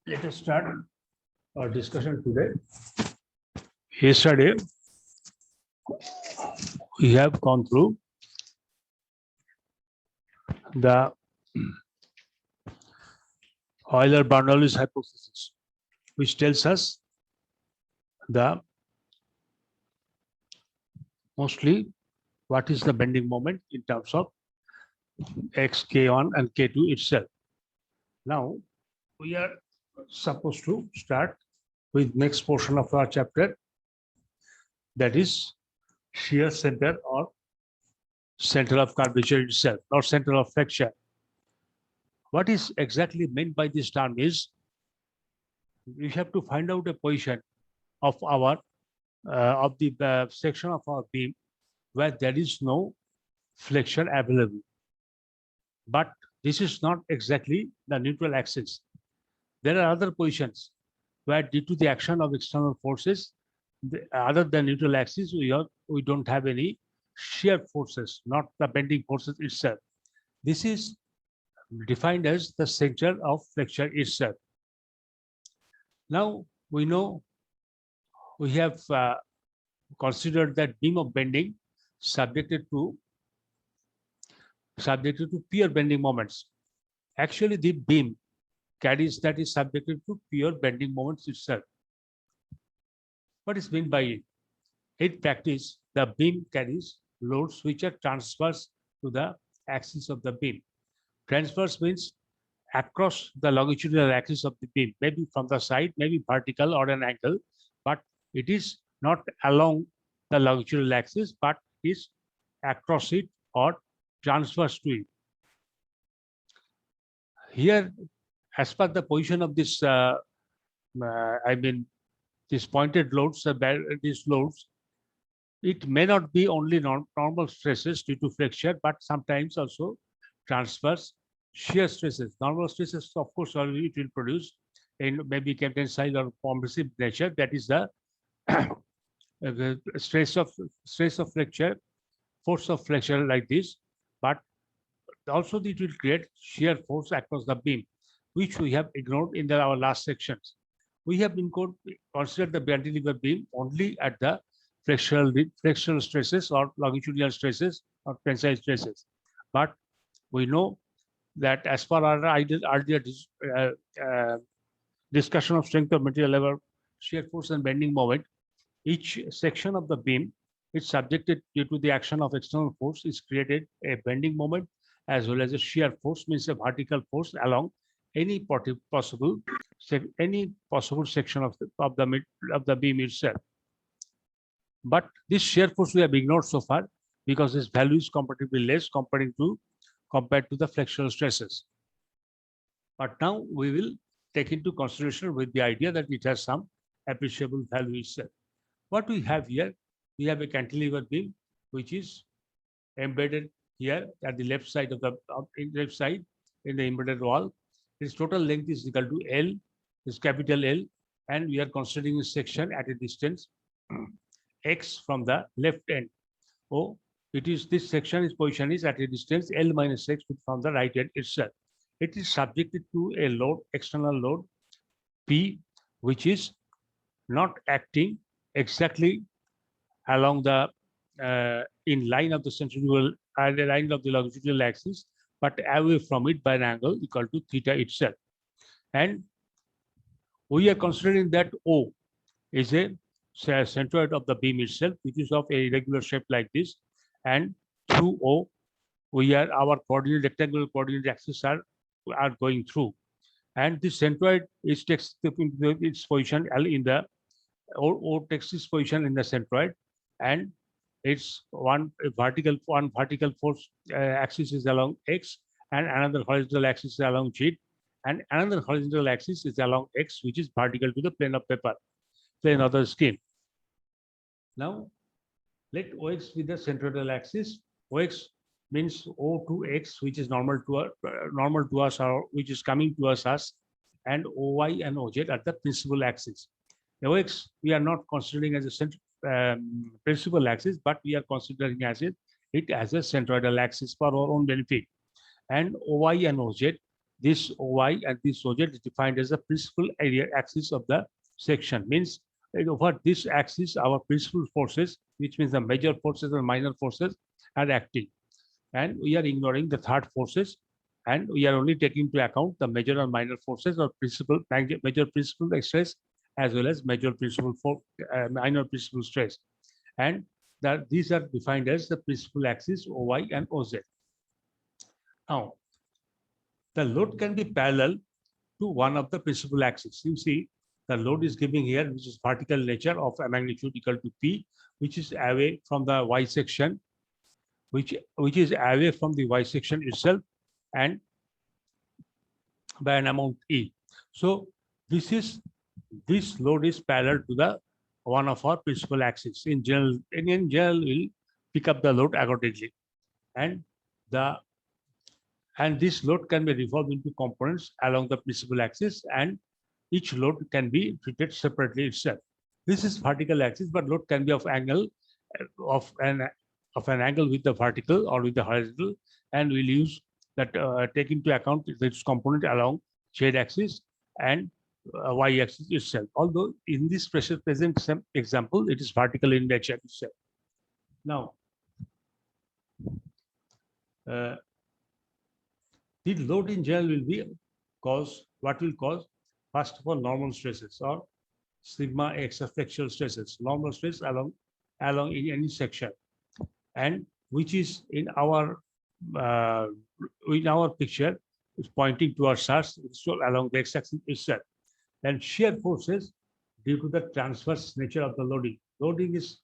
Let us start our discussion today. Yesterday, we have gone through the Euler-Bernoulli's hypothesis, which tells us the mostly what is the bending moment in terms of x, k1 and k2 itself. Now, we are supposed to start with next portion of our chapter, that is shear center or center of curvature itself or center of flexure. What is exactly meant by this term is we have to find out a position of our of the section of our beam where there is no flexure available. But this is not exactly the neutral axis. There are other positions where due to the action of external forces, other than neutral axis, we don't have any shear forces, not the bending forces itself. This is defined as the center of flexure itself. Now we know we have considered that beam of bending subjected to pure bending moments. Actually, the beam carries that is subjected to pure bending moments itself. What is meant by it? In practice, the beam carries loads which are transverse to the axis of the beam. Transverse means across the longitudinal axis of the beam, maybe from the side, maybe vertical or an angle, but it is not along the longitudinal axis, but is across it or transverse to it. Here, as per the position of this, these pointed loads, these loads, it may not be only normal stresses due to flexure, but sometimes also transverse shear stresses. Normal stresses, of course, it will produce in maybe tensile or compressive nature. That is the stress of flexure, force of flexure like this. But also it will create shear force across the beam, which we have ignored in our last sections. We have considered the cantilever beam only at the flexural stresses or longitudinal stresses or tensile stresses. But we know that as per our earlier discussion of strength of material level, shear force and bending moment, each section of the beam is subjected due to the action of external force is created a bending moment as well as a shear force, means a vertical force along any possible section of the beam itself. But this shear force we have ignored so far because its value is comparatively less compared to the flexural stresses. But now we will take into consideration with the idea that it has some appreciable value itself. What we have here, we have a cantilever beam which is embedded here at the left side of the left side in the embedded wall. Its total length is equal to L, is capital L, and we are considering a section at a distance x from the left end. Oh, it is this section, its position is at a distance L minus x from the right end itself. It is subjected to a load, external load P, which is not acting exactly along the in line of the centrifugal line of the longitudinal axis, but away from it by an angle equal to theta itself. And we are considering that O is a centroid of the beam itself, which is of a irregular shape like this, and through O, our rectangular coordinate axis are going through, and this centroid is takes its position in the O takes its position in the centroid, and it's one vertical force axis is along x, and another horizontal axis is along z, and another horizontal axis is along x, which is vertical to the plane of paper, plane of the skin. Now, let OX be the centroidal axis. OX means O to X, which is normal to us, or which is coming towards us, and OY and OZ are the principal axis. OX we are not considering as a principal axis, but we are considering it as a centroidal axis for our own benefit. And OY and OZ, this OY and this OZ is defined as the principal area axis of the section. Means over this axis, our principal forces, which means the major forces and minor forces, are acting. And we are ignoring the third forces, and we are only taking into account the major and minor forces or major principal stress as well as major principal minor principal stress. And that these are defined as the principal axis OY and OZ. Now, the load can be parallel to one of the principal axes. You see, the load is giving here, which is vertical nature of a magnitude equal to P, which is away from the Y section, which is away from the Y section itself, and by an amount E. So this load is parallel to the one of our principal axis. In general, we'll pick up the load accordingly, and this load can be resolved into components along the principal axis, and each load can be treated separately itself. This is vertical axis, but load can be of angle of an angle with the vertical or with the horizontal, and we'll use that take into account this component along Z axis and Y axis itself. Although in this present example, it is vertical in nature itself. Now, the load in general will be what will cause, first of all, normal stresses or sigma x flexural stresses, normal stress along in any section, and which is in our picture is pointing towards us, so along the x-axis itself. And shear forces due to the transverse nature of the loading. Loading is